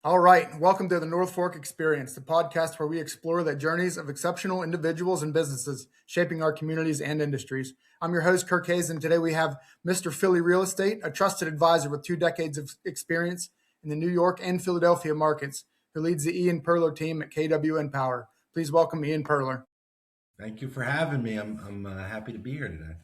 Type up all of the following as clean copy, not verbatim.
All right, welcome to the North Fork Experience, the podcast where we explore the journeys of exceptional individuals and businesses shaping our communities and industries. I'm your host, Kirk Hays, and today we have Mr. Philly Real Estate, a trusted advisor with 2 decades of experience in the New York and Philadelphia markets, who leads the Ian Perler Team at KWN Power. Please welcome Ian Perler. Thank you for having me. I'm happy to be here today.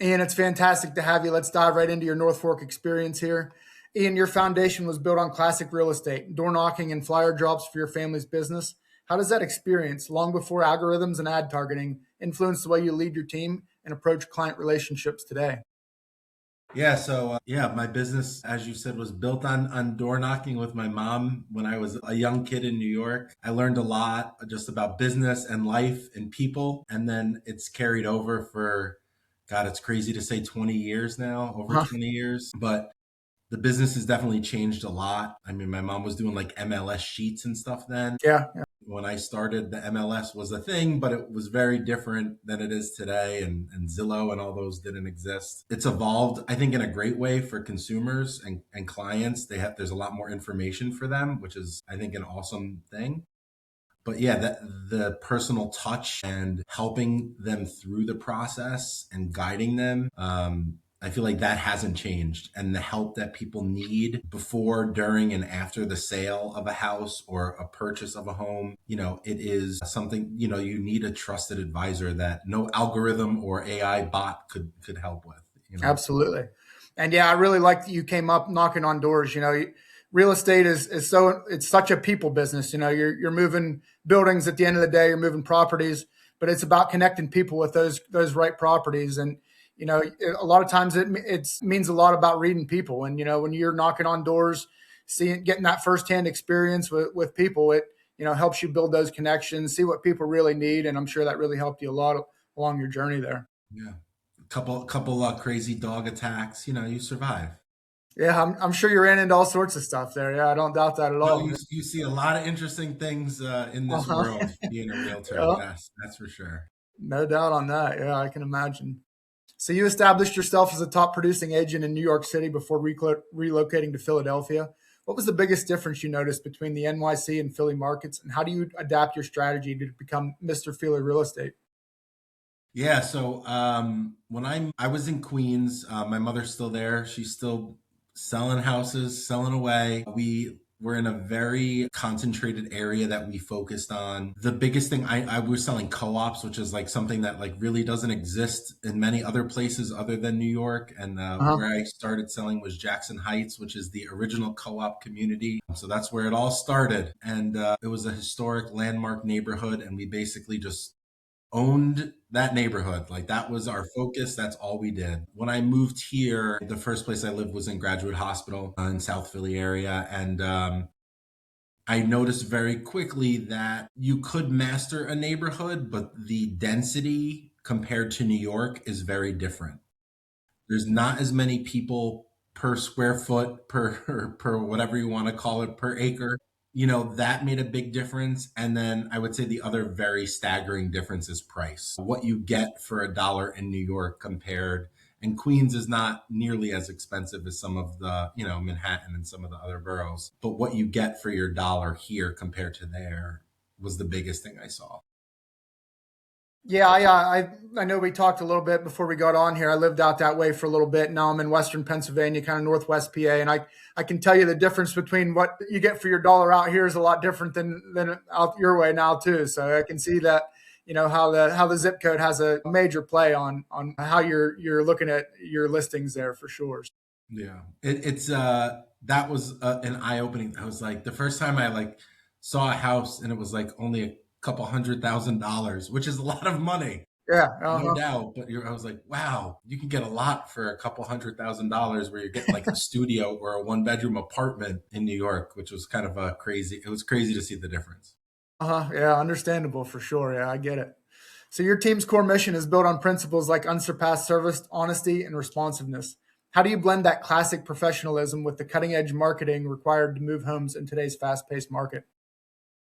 Ian, it's fantastic to have you. Let's dive right into your North Fork experience here. Ian, your foundation was built on classic real estate, door knocking and flyer drops for your family's business. How does that experience, long before algorithms and ad targeting, influence the way you lead your team and approach client relationships today? My business, as you said, was built on door knocking with my mom when I was a young kid in New York. I learned a lot just about business and life and people, and then it's carried over for, God, it's crazy to say 20 years now, over 20 years, but the business has definitely changed a lot. I mean, my mom was doing like MLS sheets and stuff then. Yeah. When I started, the MLS was a thing, but it was very different than it is today. And Zillow and all those didn't exist. It's evolved, I think, in a great way for consumers and clients. There's a lot more information for them, which is, I think, an awesome thing. But yeah, the personal touch and helping them through the process and guiding them, I feel like that hasn't changed. And the help that people need before, during, and after the sale of a house or a purchase of a home, it is something, you need a trusted advisor that no algorithm or AI bot could help with. Absolutely. And yeah, I really like that you came up knocking on doors. Real estate is so, it's such a people business. You're moving buildings at the end of the day, you're moving properties, but it's about connecting people with those right properties. And a lot of times it means a lot about reading people. And when you're knocking on doors, getting that firsthand experience with people, it helps you build those connections, see what people really need, and I'm sure that really helped you a lot along your journey there. Yeah, couple crazy dog attacks. You survive. Yeah, I'm sure you ran into all sorts of stuff there. Yeah, I don't doubt that at all. You see a lot of interesting things in this world being a realtor. Yeah, Yes, that's for sure. no doubt on that. Yeah, I can imagine. So you established yourself as a top producing agent in New York City before relocating to Philadelphia. What was the biggest difference you noticed between the NYC and Philly markets, and how do you adapt your strategy to become Mr. Philly Real Estate? Yeah, so when I was in Queens, my mother's still there. She's still selling houses, selling away. We were in a very concentrated area that we focused on. The biggest thing, I was selling co-ops, which is like something that like really doesn't exist in many other places other than New York. And where I started selling was Jackson Heights, which is the original co-op community. So that's where it all started. And it was a historic landmark neighborhood. And we basically just owned that neighborhood. Like that was our focus. That's all we did. When I moved here, the first place I lived was in Graduate Hospital in South Philly area. And I noticed very quickly that you could master a neighborhood, but the density compared to New York is very different. There's not as many people per square foot, per whatever you want to call it, per acre. That made a big difference. And then I would say the other very staggering difference is price. What you get for a dollar in New York compared, and Queens is not nearly as expensive as some of the, Manhattan and some of the other boroughs. But what you get for your dollar here compared to there was the biggest thing I saw. Yeah, I know we talked a little bit before we got on here. I lived out that way for a little bit. Now I'm in Western Pennsylvania, kind of Northwest PA, and I can tell you the difference between what you get for your dollar out here is a lot different than out your way now too. So I can see that how the zip code has a major play on how you're looking at your listings there for sure. Yeah, it's that was an eye opening. I was like the first time I like saw a house and it was like only a couple $100,000, which is a lot of money, Yeah. no doubt. But I was like, wow, you can get a lot for a couple $100,000 where you're getting like a studio or a 1-bedroom apartment in New York, which was kind of it was crazy to see the difference. Yeah, understandable for sure. Yeah, I get it. So your team's core mission is built on principles like unsurpassed service, honesty, and responsiveness. How do you blend that classic professionalism with the cutting edge marketing required to move homes in today's fast paced market?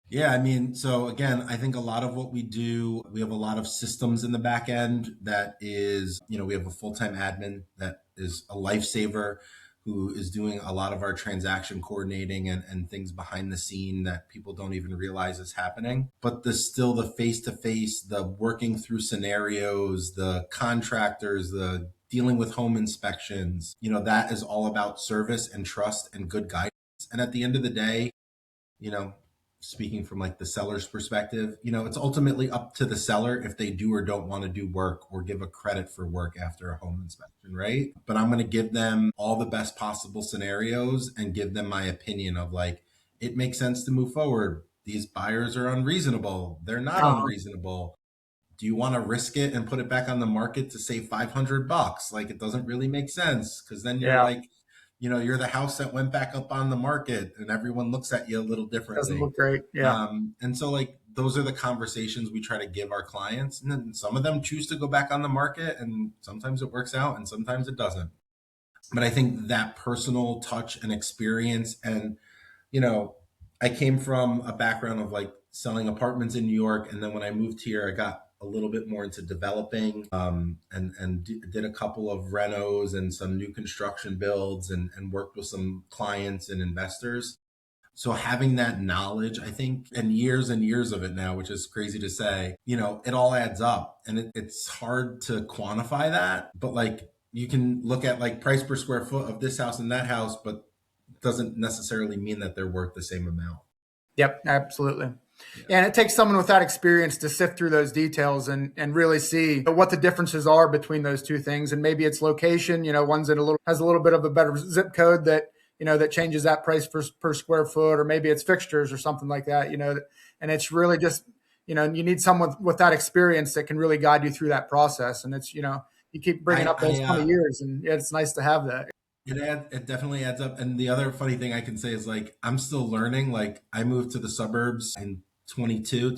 Yeah, I mean, so again, I think a lot of what we do, we have a lot of systems in the back end that is, we have a full-time admin that is a lifesaver who is doing a lot of our transaction coordinating and things behind the scene that people don't even realize is happening. But the face to face, the working through scenarios, the contractors, the dealing with home inspections, that is all about service and trust and good guidance. And at the end of the day, you know, speaking from like the seller's perspective, it's ultimately up to the seller if they do or don't want to do work or give a credit for work after a home inspection, right? But I'm going to give them all the best possible scenarios and give them my opinion of like, it makes sense to move forward. These buyers are unreasonable. They're not Uh, unreasonable. Do you want to risk it and put it back on the market to save $500? Like, it doesn't really make sense, because then you're yeah, like, you're the house that went back up on the market and everyone looks at you a little doesn't differently. look great. Yeah, And so, like, those are the conversations we try to give our clients. And then some of them choose to go back on the market, and sometimes it works out and sometimes it doesn't. But I think that personal touch and experience, and, you know, I came from a background of like selling apartments in New York. And then when I moved here, I got a little bit more into developing, and did a couple of renos and some new construction builds, and worked with some clients and investors. So having that knowledge, I think, and years of it now, which is crazy to say, it all adds up, and it's hard to quantify that. But like, you can look at like price per square foot of this house and that house, but it doesn't necessarily mean that they're worth the same amount. yep, absolutely. Yeah. Yeah, and it takes someone with that experience to sift through those details and really see what the differences are between those two things. And maybe it's location, one's in has a little bit of a better zip code that, that changes that price per square foot, or maybe it's fixtures or something like that, and it's really just, you need someone with that experience that can really guide you through that process. And it's, you keep bringing I, up those I, 20 uh, years, and yeah, it's nice to have that. it definitely adds up. And the other funny thing I can say is like, I'm still learning. Like, I moved to the suburbs in 22,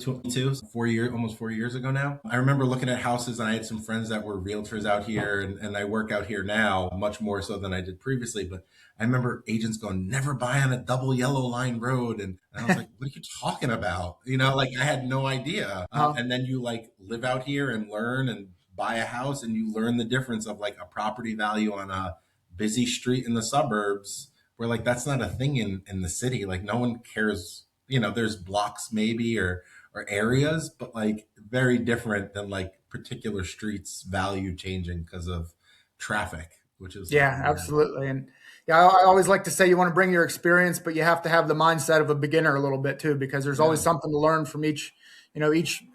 4 years, almost 4 years ago now. I remember looking at houses, and I had some friends that were realtors out here, and I work out here now much more so than I did previously. But I remember agents going, never buy on a double yellow line road. And I was like, what are you talking about? Like, I had no idea. Uh, And then you like live out here and learn and buy a house, and you learn the difference of like a property value on a busy street in the suburbs, where like that's not a thing in the city. Like, no one cares. There's blocks maybe, or areas, but like very different than like particular streets value changing because of traffic, which is like Yeah, weird. absolutely. And yeah, I always like to say you want to bring your experience, but you have to have the mindset of a beginner a little bit too, because there's always Yeah. something to learn from each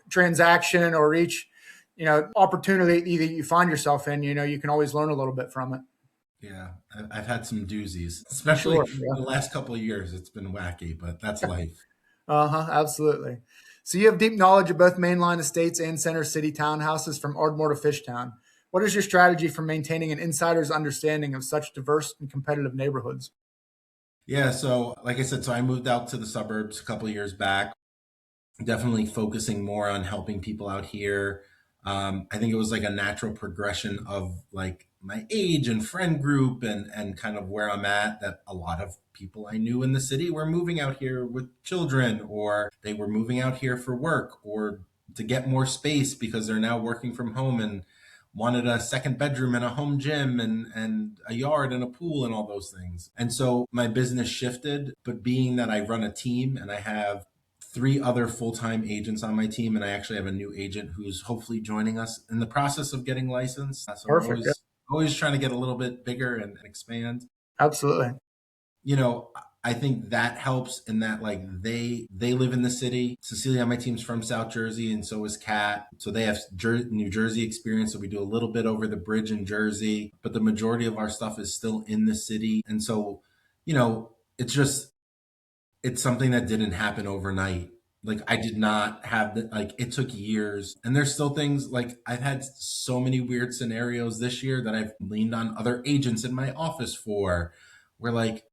transaction or each, opportunity that you find yourself in. You can always learn a little bit from it. Yeah. I've had some doozies, I'm especially sure. the Yeah. last couple of years. It's been wacky, but that's life. Uh-huh. Absolutely. So you have deep knowledge of both mainline estates and center city townhouses from Ardmore to Fishtown. What is your strategy for maintaining an insider's understanding of such diverse and competitive neighborhoods? Yeah. So, like I said, so I moved out to the suburbs a couple of years back, definitely focusing more on helping people out here. I think it was like a natural progression of like my age and friend group, and kind of where I'm at, that a lot of people I knew in the city were moving out here with children, or they were moving out here for work, or to get more space because they're now working from home and wanted a second bedroom and a home gym, and a yard and a pool and all those things. And so my business shifted, but being that I run a team and I have three other full-time agents on my team, and I actually have a new agent who's hopefully joining us in the process of getting licensed. So we're Perfect. Yeah, always trying to get a little bit bigger and expand. absolutely. you know I think that helps in that, like, they live in the city. Cecilia on my team's from South Jersey, and so is Kat, so they have New Jersey experience, so we do a little bit over the bridge in Jersey, but the majority of our stuff is still in the city. And so, it's just, it's something that didn't happen overnight. Like, I did not have the, like, it took years, and there's still things, like, I've had so many weird scenarios this year that I've leaned on other agents in my office for, where like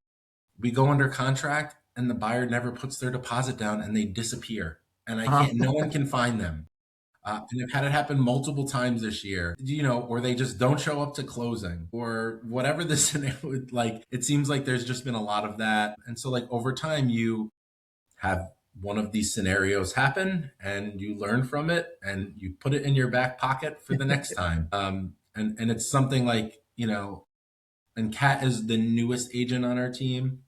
we go under contract and the buyer never puts their deposit down and they disappear, and I Uh-huh. can't, no one can find them. And I've had it happen multiple times this year, or they just don't show up to closing, or whatever the scenario. Like, it seems like there's just been a lot of that. And so, like, over time, you have one of these scenarios happen, and you learn from it, and you put it in your back pocket for the next time. And it's something like, And Kat is the newest agent on our team.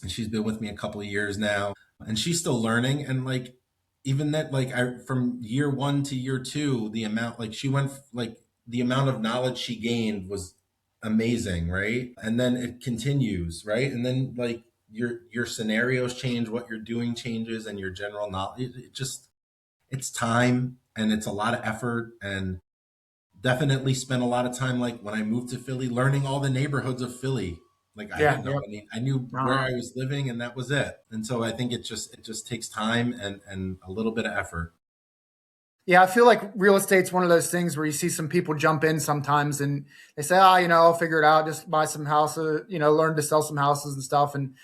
And she's been with me a couple of years now. And she's still learning. And like, even that, like, I, from year one to year two, the amount, like, she went, like, the amount of knowledge she gained was amazing, right? And then it continues, right? And then, like, your scenarios change, what you're doing changes, and your general knowledge. It just, it's time and it's a lot of effort, and definitely spent a lot of time, like when I moved to Philly, learning all the neighborhoods of Philly. Like I Yeah. didn't know Yep. any, I knew where Uh-huh. I was living and that was it. And so I think it just takes time and a little bit of effort. Yeah, I feel like real estate's one of those things where you see some people jump in sometimes and they say, "Oh, I'll figure it out, just buy some houses, learn to sell some houses and stuff." And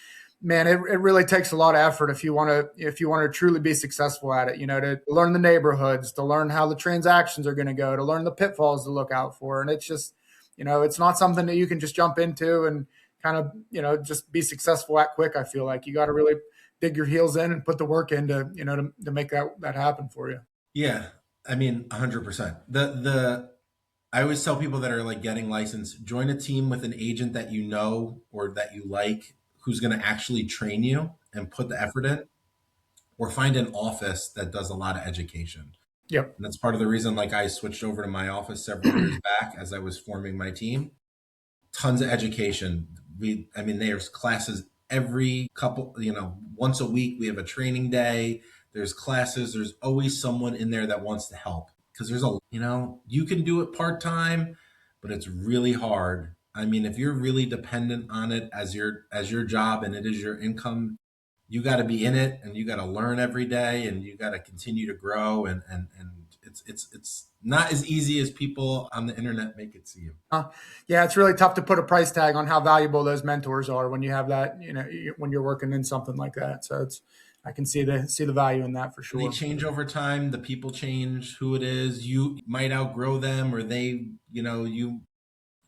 man, it really takes a lot of effort if you want to truly be successful at it, to learn the neighborhoods, to learn how the transactions are going to go, to learn the pitfalls to look out for. And it's just, it's not something that you can just jump into and kind of, just be successful at quick. I feel like you got to really dig your heels in and put the work in to make that happen for you. Yeah. I mean, 100%. I always tell people that are like getting licensed, join a team with an agent that you know or that you like, who's going to actually train you and put the effort in, or find an office that does a lot of education. Yep. And that's part of the reason, like, I switched over to my office several years back as I was forming my team. Tons of education. I mean, there's classes every couple, once a week. We have a training day. There's classes. There's always someone in there that wants to help, because you can do it part time, but it's really hard. I mean, if you're really dependent on it as your job and it is your income, you got to be in it and you got to learn every day and you got to continue to grow, and it's not as easy as people on the internet make it seem. Yeah, it's really tough to put a price tag on how valuable those mentors are when you have that, when you're working in something like that. So I can see the value in that for They sure. change over time, the people change, who it is, you might outgrow them, or they, you,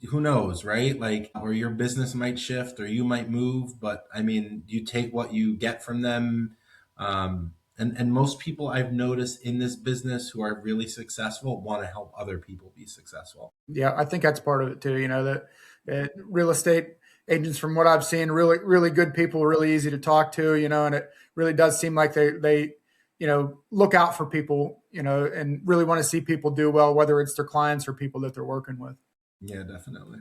who knows, right? Like, or your business might shift or you might move, but I mean, you take what you get from them. And most people I've noticed in this business who are really successful want to help other people be successful. Yeah, I think that's part of it too. That real estate agents, from what I've seen, really, really good people, really easy to talk to, and it really does seem like they look out for people, and really want to see people do well, whether it's their clients or people that they're working with. Yeah, definitely.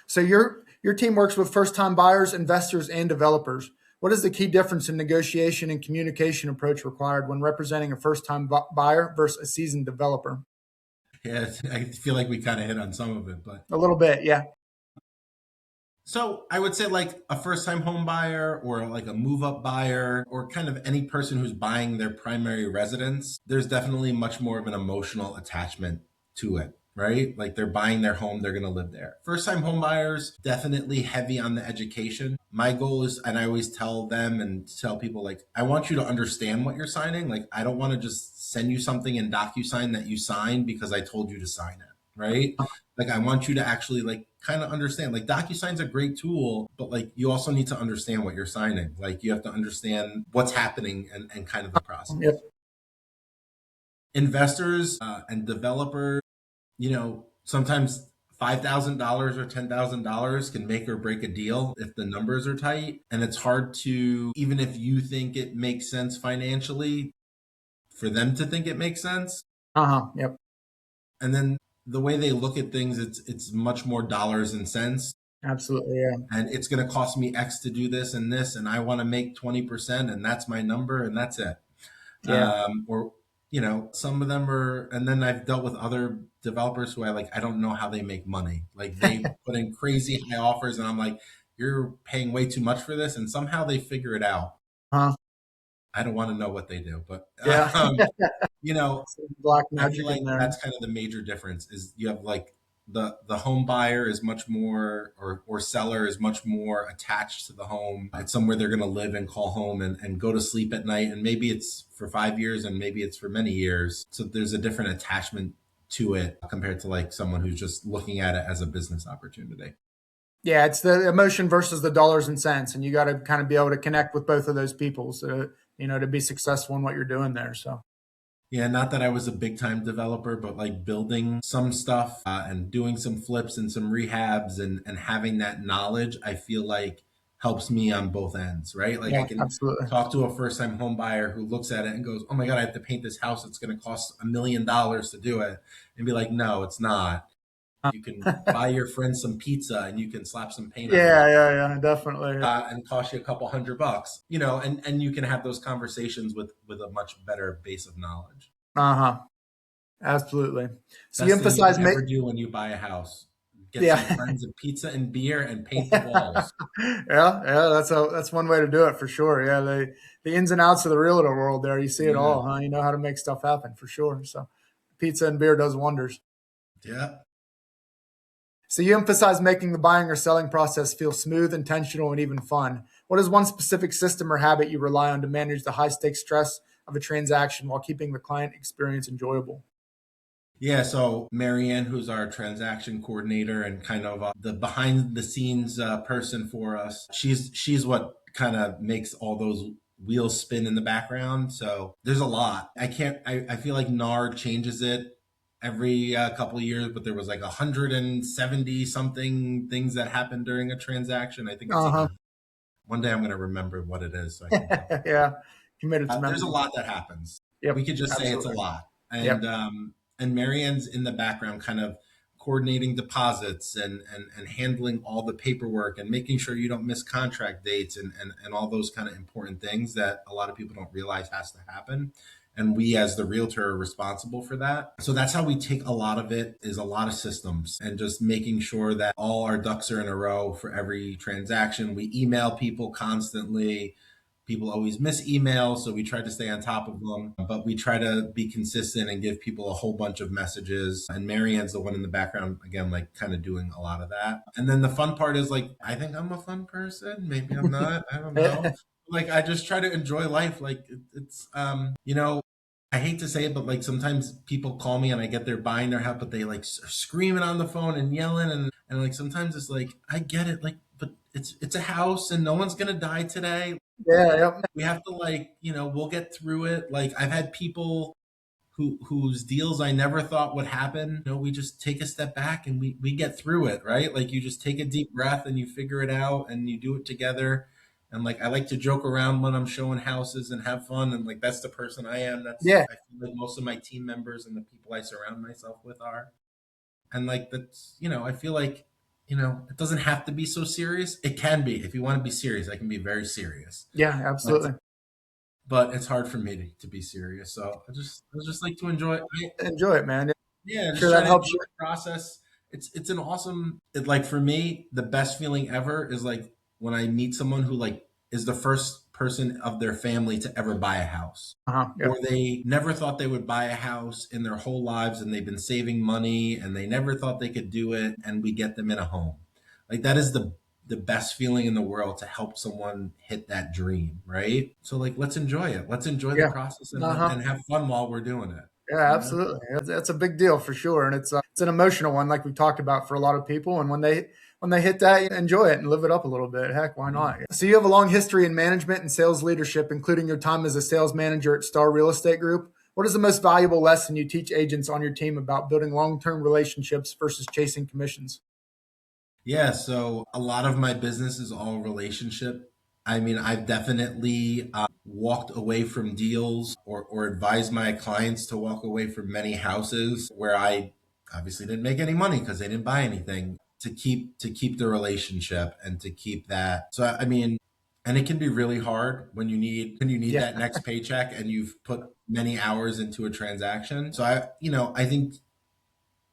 So your team works with first time buyers, investors, and developers. What is the key difference in negotiation and communication approach required when representing a first time buyer versus a seasoned developer? Yeah, I feel like we kind of hit on some of it, but A little bit, yeah. so I would say, like, a first time home buyer or like a move up buyer or kind of any person who's buying their primary residence, there's definitely much more of an emotional attachment to it, right? Like, they're buying their home, they're going to live there. First time home buyers, definitely heavy on the education. My goal is, and I always tell them and tell people, like, I want you to understand what you're signing. Like, I don't want to just send you something in DocuSign that you signed because I told you to sign it, right? Like, I want you to actually, like, kind of understand. Like, DocuSign's a great tool, but like, you also need to understand what you're signing. Like, you have to understand what's happening and kind of the process. Yep. Investors and developers, sometimes $5,000 or $10,000 can make or break a deal if the numbers are tight. And it's hard to, even if you think it makes sense financially, for them to think it makes sense. Yep. And then the way they look at things, it's much more dollars and cents. Absolutely. Yeah. And it's going to cost me X to do this, and I want to make 20%, and that's my number, and that's it. Yeah. Or, some of them are, and then I've dealt with other developers who I don't know how they make money. Like, they put in crazy high offers, and I'm like, you're paying way too much for this, and somehow they figure it out. Uh, I don't want to know what they do, but yeah. you know, Some black I feel magic like in there. that's kind of the major difference is you have, like, the home buyer is much more, or seller is much more attached to the home. It's somewhere they're going to live and call home and go to sleep at night. And maybe it's for 5 years and maybe it's for many years. So there's a different attachment to it compared to, like, someone who's just looking at it as a business opportunity. Yeah, it's the emotion versus the dollars and cents, and you got to kind of be able to connect with both of those people, so to be successful in what you're doing there. So Yeah, not that I was a big time developer, but like building some stuff and doing some flips and some rehabs and having that knowledge, I feel like helps me on both ends, right? Like I Yeah, can absolutely. talk to a first time home buyer who looks at it and goes, "Oh my God, I have to paint this house. It's going to cost $1 million to do it." And be like, "No, it's not. You can buy your friend some pizza and you can slap some paint on it Yeah, definitely. and cost you a couple $100, and you can have those conversations with a much better base of knowledge. Uh-huh. Absolutely. So you Best thing you emphasize can make ever do when you buy a house. Get some yeah. friends a pizza and beer and paint the walls. Yeah, that's one way to do it for sure. Yeah, the ins and outs of the realtor world there, you see it Yeah. all, huh? You know how to make stuff happen for sure. So pizza and beer does wonders. Yeah. So you emphasize making the buying or selling process feel smooth, intentional, and even fun. What is one specific system or habit you rely on to manage the high stakes stress of a transaction while keeping the client experience enjoyable? Yeah. So Marianne, who's our transaction coordinator and kind of the behind the scenes person for us, she's what kind of makes all those wheels spin in the background. So there's a lot. I feel like NAR changes it every couple of years, but there was like 170 something things that happened during a transaction. I think it's Uh-huh. 100. One day I'm going to remember what it is so I can tell. Yeah. Committed to There's a memory. lot that happens. We Yep. could just say it's a Absolutely. lot, Yep. and Marianne's in the background, kind of coordinating deposits and handling all the paperwork and making sure you don't miss contract dates and all those kind of important things that a lot of people don't realize has to happen. And we as the realtor are responsible for that. So that's how we take a lot of it, is a lot of systems and just making sure that all our ducks are in a row for every transaction. We email people constantly. People always miss emails, so we try to stay on top of them, but we try to be consistent and give people a whole bunch of messages. And Marianne's the one in the background, again, like kind of doing a lot of that. And then the fun part is like, I think I'm a fun person. Maybe I'm not. I don't know. Like, I just try to enjoy life. Like, I hate to say it, but like sometimes people call me and I get their buying their house, but they like screaming on the phone and yelling, and like sometimes it's like I get it, like, but it's a house and no one's gonna die today. Yeah. Yep. We have to, like, we'll get through it. Like I've had people whose deals I never thought would happen. We just take a step back and we get through it, right? Like you just take a deep breath and you figure it out and you do it together. And like I like to joke around when I'm showing houses and have fun, and like that's the person I am. That's Yeah. I feel like most of my team members and the people I surround myself with are. And like that's I feel like it doesn't have to be so serious. It can be. If you want to be serious, I can be very serious. Yeah. But Absolutely. it's hard for me to be serious. So I just like to enjoy. Enjoy it, man. Yeah, Sure just try that to helps enjoy you. the process. It's an awesome. Like for me, the best feeling ever is like when I meet someone who like is the first person of their family to ever buy a house, Uh-huh. or Yep. they never thought they would buy a house in their whole lives, and they've been saving money and they never thought they could do it, and we get them in a home. Like that is the best feeling in the world, to help someone hit that dream, right? So like let's enjoy it. Let's enjoy the Yeah. process and Uh-huh. have fun while we're doing it. Yeah, You know? absolutely. That's a big deal for sure, and it's an emotional one, like we talked about for a lot of people. And when they hit that, enjoy it and live it up a little bit. Heck, why Yeah. not? So you have a long history in management and sales leadership, including your time as a sales manager at Star Real Estate Group. What is the most valuable lesson you teach agents on your team about building long-term relationships versus chasing commissions? Yeah, so a lot of my business is all relationship. I mean, I've definitely walked away from deals, or advised my clients to walk away from many houses where I obviously didn't make any money because they didn't buy anything, to keep the relationship and to keep that. So I mean, and it can be really hard when you need Yeah, that next paycheck and you've put many hours into a transaction. So I think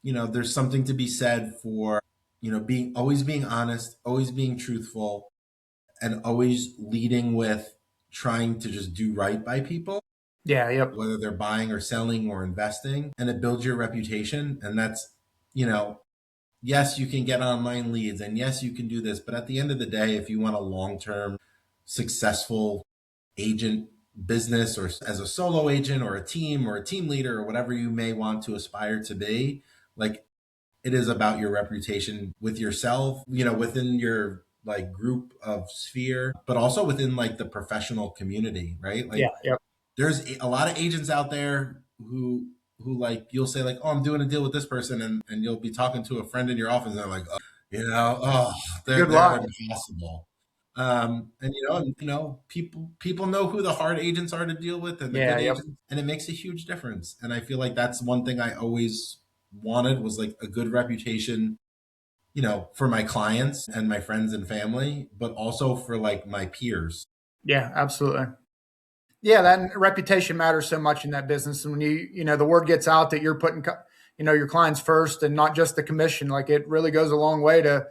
there's something to be said for being honest, always being truthful, and always leading with trying to just do right by people, yeah, yep, whether they're buying or selling or investing, and it builds your reputation. And that's, you know, yes, you can get online leads, and yes, you can do this, but at the end of the day, if you want a long-term successful agent business, or as a solo agent or a team leader or whatever you may want to aspire to be, like it is about your reputation with yourself, within your like group of sphere, but also within like the professional community, right? yeah, Like yep, there's a lot of agents out there who like you'll say like, oh, I'm doing a deal with this person, and you'll be talking to a friend in your office, and they're like, oh, oh, Good they're luck. impossible. And people know who the hard agents are to deal with and the Yeah. good Yep. agents, and it makes a huge difference. And I feel like that's one thing I always wanted was like a good reputation, for my clients and my friends and family, but also for like my peers. Yeah. Absolutely. Yeah, that reputation matters so much in that business. And when the word gets out that you're putting, your clients first and not just the commission, like it really goes a long way to,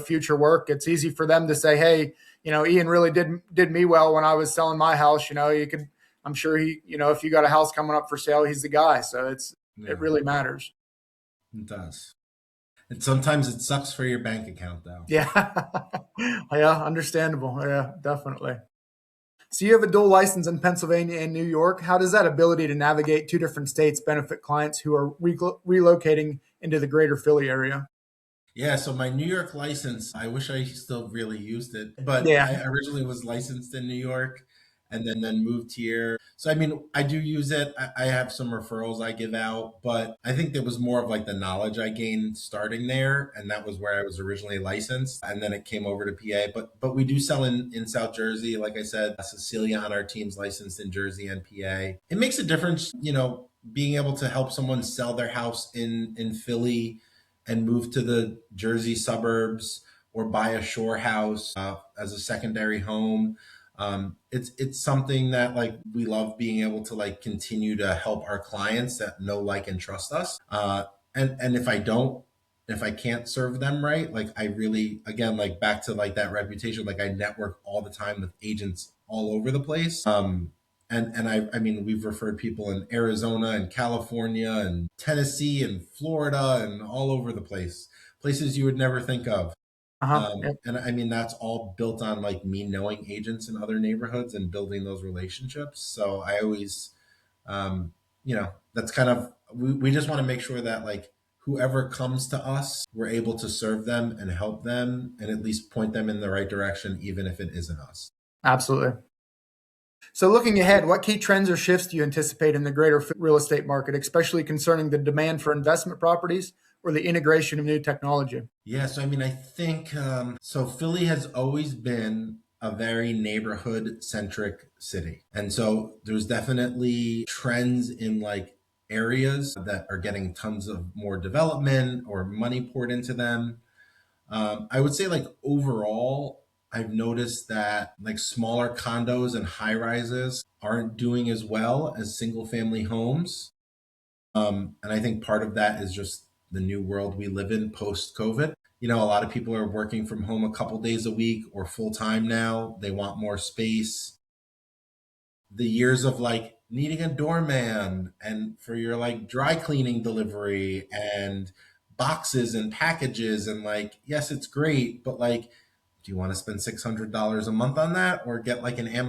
future work. It's easy for them to say, hey, Ian really did me well when I was selling my house. I'm sure if you got a house coming up for sale, he's the guy. So it Yeah, really matters. it does. And sometimes it sucks for your bank account though. Yeah. Yeah. Understandable. Yeah, definitely. So you have a dual license in Pennsylvania and New York. How does that ability to navigate two different states benefit clients who are relocating into the greater Philly area? Yeah, so my New York license, I wish I still really used it, but Yeah. I originally was licensed in New York and then moved here. So, I mean, I do use it. I have some referrals I give out, but I think there was more of like the knowledge I gained starting there. And that was where I was originally licensed. And then it came over to PA. But we do sell in South Jersey. Like I said, Cecilia on our team's licensed in Jersey and PA. It makes a difference, being able to help someone sell their house in Philly and move to the Jersey suburbs or buy a shore house as a secondary home. It's something that like we love being able to like continue to help our clients that know, like, and trust us. And if I can't serve them right, like I really, again, like back to like that reputation, like I network all the time with agents all over the place. And I mean, we've referred people in Arizona and California and Tennessee and Florida and all over the place, places you would never think of. Uh-huh. Yep. And I mean, that's all built on like me knowing agents in other neighborhoods and building those relationships. So I always, that's kind of, we just want to make sure that like whoever comes to us, we're able to serve them and help them and at least point them in the right direction, even if it isn't us. Absolutely. So looking ahead, what key trends or shifts do you anticipate in the greater real estate market, especially concerning the demand for investment properties or the integration of new technology? Yeah, so I mean, I think so. Philly has always been a very neighborhood centric city. And so there's definitely trends in like areas that are getting tons of more development or money poured into them. I would say, like, overall, I've noticed that like smaller condos and high rises aren't doing as well as single family homes. And I think part of that is just the new world we live in post COVID. A lot of people are working from home a couple days a week or full time now. They want more space. The years of like needing a doorman and for your like dry cleaning delivery and boxes and packages, and like, yes, it's great, but like, do you want to spend $600 a month on that or get like an Amazon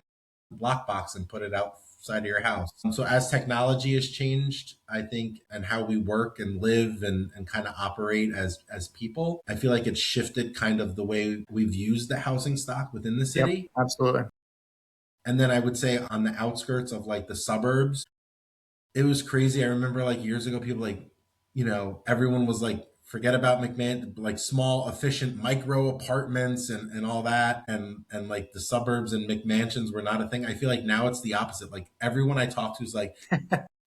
block box and put it outside of your house? So as technology has changed, I think, and how we work and live and kind of operate as people, I feel like it's shifted kind of the way we've used the housing stock within the Yep. city. Absolutely. And then I would say on the outskirts of like the suburbs, it was crazy. I remember like years ago, people like, everyone was like, forget about McMahon, like small, efficient micro apartments and all that. And like the suburbs and McMansions were not a thing. I feel like now it's the opposite. Like everyone I talk to is like,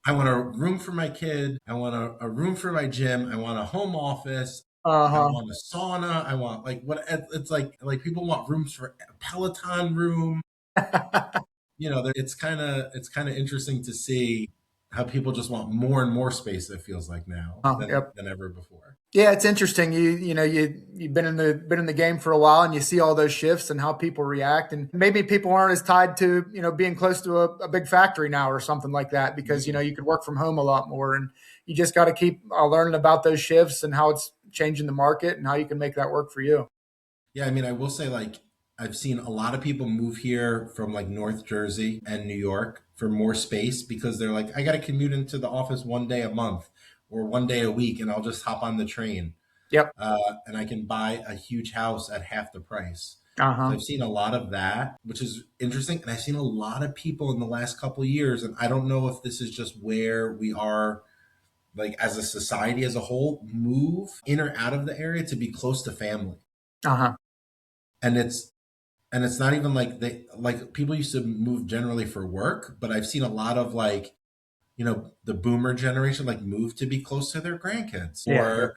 I want a room for my kid. I want a room for my gym. I want a home office. I Uh-huh. want a sauna. I want like what it's like people want rooms for a Peloton room. It's kind of interesting to see how people just want more and more space. It feels like now than Yep. ever before. Yeah, it's interesting. You've been in the game for a while, and you see all those shifts and how people react, and maybe people aren't as tied to being close to a big factory now or something like that because Mhm. you could work from home a lot more, and you just got to keep learning about those shifts and how it's changing the market and how you can make that work for you. Yeah, I mean, I will say, like, I've seen a lot of people move here from like North Jersey and New York for more space because they're like, I got to commute into the office one day a month or one day a week, and I'll just hop on the train, Yep. and I can buy a huge house at half the price. So Uh-huh. I've seen a lot of that, which is interesting. And I've seen a lot of people in the last couple of years, and I don't know if this is just where we are, like as a society as a whole, move in or out of the area to be close to family. Uh-huh. And it's not even like people used to move generally for work, but I've seen a lot of like, the boomer generation like move to be close to their grandkids, Yeah.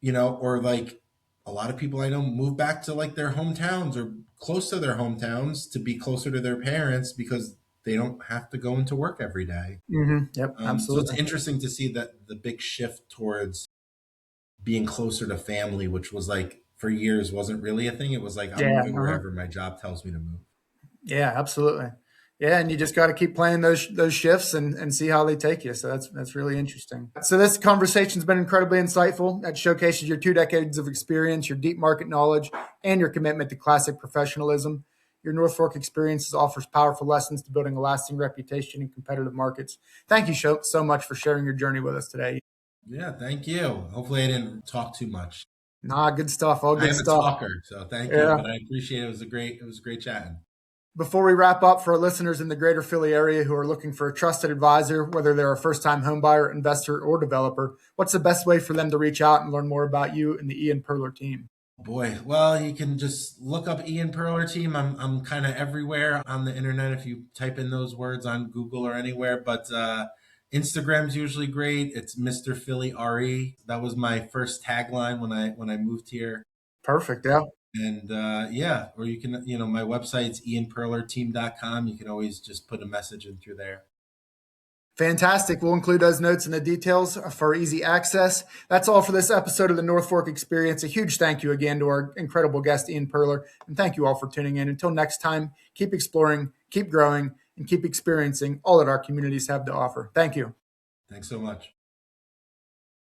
Yeah. or like a lot of people I know move back to like their hometowns or close to their hometowns to be closer to their parents because they don't have to go into work every day. Yep. So it's Absolutely. interesting to see that the big shift towards being closer to family, which was like for years wasn't really a thing. It was like I'm Yeah. moving Uh-huh. wherever my job tells me to move. Yeah, absolutely. Yeah, and you just got to keep playing those shifts and see how they take you. So that's really interesting. So this conversation's been incredibly insightful. That showcases your 2 decades of experience, your deep market knowledge, and your commitment to classic professionalism. Your North Fork experiences offers powerful lessons to building a lasting reputation in competitive markets. Thank you so much for sharing your journey with us today. Yeah, thank you. Hopefully I didn't talk too much. Nah, good stuff. All I good am a stuff. talker, so thank you. Yeah. But I appreciate it. It was great chatting. Before we wrap up, for our listeners in the greater Philly area who are looking for a trusted advisor, whether they're a first time homebuyer, investor, or developer, what's the best way for them to reach out and learn more about you and the Ian Perler team? Boy, well, you can just look up Ian Perler Team. I'm kind of everywhere on the internet if you type in those words on Google or anywhere. But Instagram's usually great. It's Mr. Philly RE. That was my first tagline when I moved here. Perfect. Yeah. And yeah, or you can, my website's ianperlerteam.com. You can always just put a message in through there. Fantastic. We'll include those notes in the details for easy access. That's all for this episode of the North Fork Experience. A huge thank you again to our incredible guest, Ian Perler. And thank you all for tuning in. Until next time, keep exploring, keep growing, and keep experiencing all that our communities have to offer. Thank you. Thanks so much.